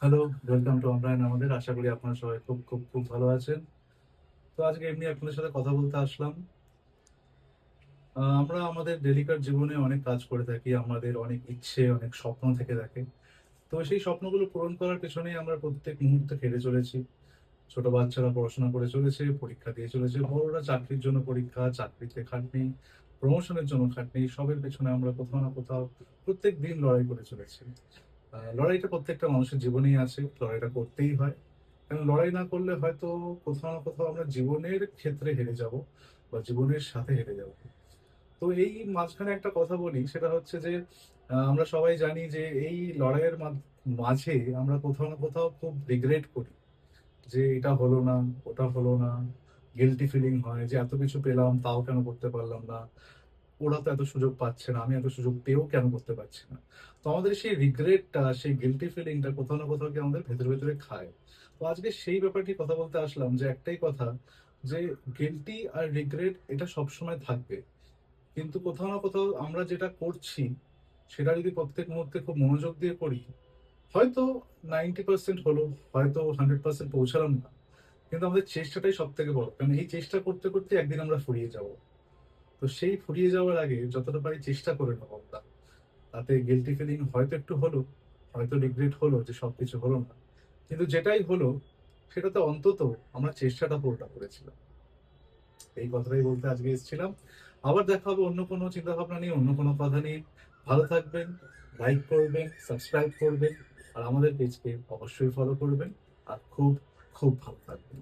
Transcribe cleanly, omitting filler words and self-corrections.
Hello, welcome to online আমাদের। আশা করি আপনারা সবাই খুব খুব খুব ভালো আছেন। তো আজকে এমনি আপনাদের সাথে কথা বলতে আসলাম। আমরা আমাদের ডেইলিকার জীবনে অনেক কাজ করে থাকি। আমাদের অনেক ইচ্ছে, অনেক স্বপ্ন থেকে থাকে। তো সেই স্বপ্নগুলো পূরণ করার পেছনেই আমরা প্রত্যেক মুহূর্তে খেটে চলেছি। ছোট বাচ্চারা পড়াশোনা করে চলেছে, পরীক্ষা দিয়ে চলেছে। বড়রা চাকরির জন্য পরীক্ষা, চাকরিতে খাটনি, প্রমোশনের জন্য খাটনি। সবের পেছনে আমরা কোথাও না কোথাও প্রত্যেক দিন লড়াই করে চলেছি। লড়াইটা প্রত্যেকটা মানুষের জীবনেই আছে। লড়াইটা করতেই হয়। কারণ লড়াই না করলে হয়তো কোথাও না কোথাও আমরা জীবনের ক্ষেত্রে হেরে যাব বা জীবনের সাথে হেরে যাব। তো এই মাঝখানে একটা কথা বলি, সেটা হচ্ছে যে আমরা সবাই জানি যে এই লড়াইয়ের মাঝে আমরা কোথাও না কোথাও খুব রিগ্রেট করি যে এটা হলো না, ওটা হলো না। গিল্টি ফিলিং হয় যে এত কিছু পেলাম তাও কেন করতে পারলাম না। ওরা তো এত সুযোগ পাচ্ছে না, আমি এত সুযোগ পেয়েও কেন করতে পারছি না। তো আমাদের সেই রিগ্রেটটা, সেই গিল্টি ফিলিংটা কোথাও না কোথাও কি আমাদের ভেতরে ভেতরে খায়। তো আজকে সেই ব্যাপারটি কথা বলতে আসলাম, যে একটাই কথা, যে গিল্টি আর রিগ্রেট এটা সবসময় থাকবে। কিন্তু কোথাও না কোথাও আমরা যেটা করছি সেটা যদি প্রত্যেক মুহূর্তে খুব মনোযোগ দিয়ে করি, হয়তো 90% হলো, হয়তো 100% পৌঁছালাম না, কিন্তু আমাদের চেষ্টাটাই সব থেকে বড়। কারণ এই চেষ্টা করতে করতে একদিন আমরা ফুরিয়ে যাব। তো সেই ফুরিয়ে যাওয়ার আগে যতটা পারি চেষ্টা করে নেবো আমরা। তাতে গিল্টি ফিলিং হয়তো একটু হলো, হয়তো রিগ্রেট হলো যে সবকিছু হলো না। কিন্তু যেটাই হলো সেটাতে অন্তত আমরা চেষ্টাটা পুরোটা করেছিলাম। এই কথাটাই বলতে আজকে এসেছিলাম। আবার দেখা হবে অন্য কোনো চিন্তাভাবনা নিয়ে, অন্য কোনো কথা নিয়ে। ভালো থাকবেন, লাইক করবেন, সাবস্ক্রাইব করবেন, আর আমাদের পেজকে অবশ্যই ফলো করবেন। আর খুব, খুব ভালো থাকবেন।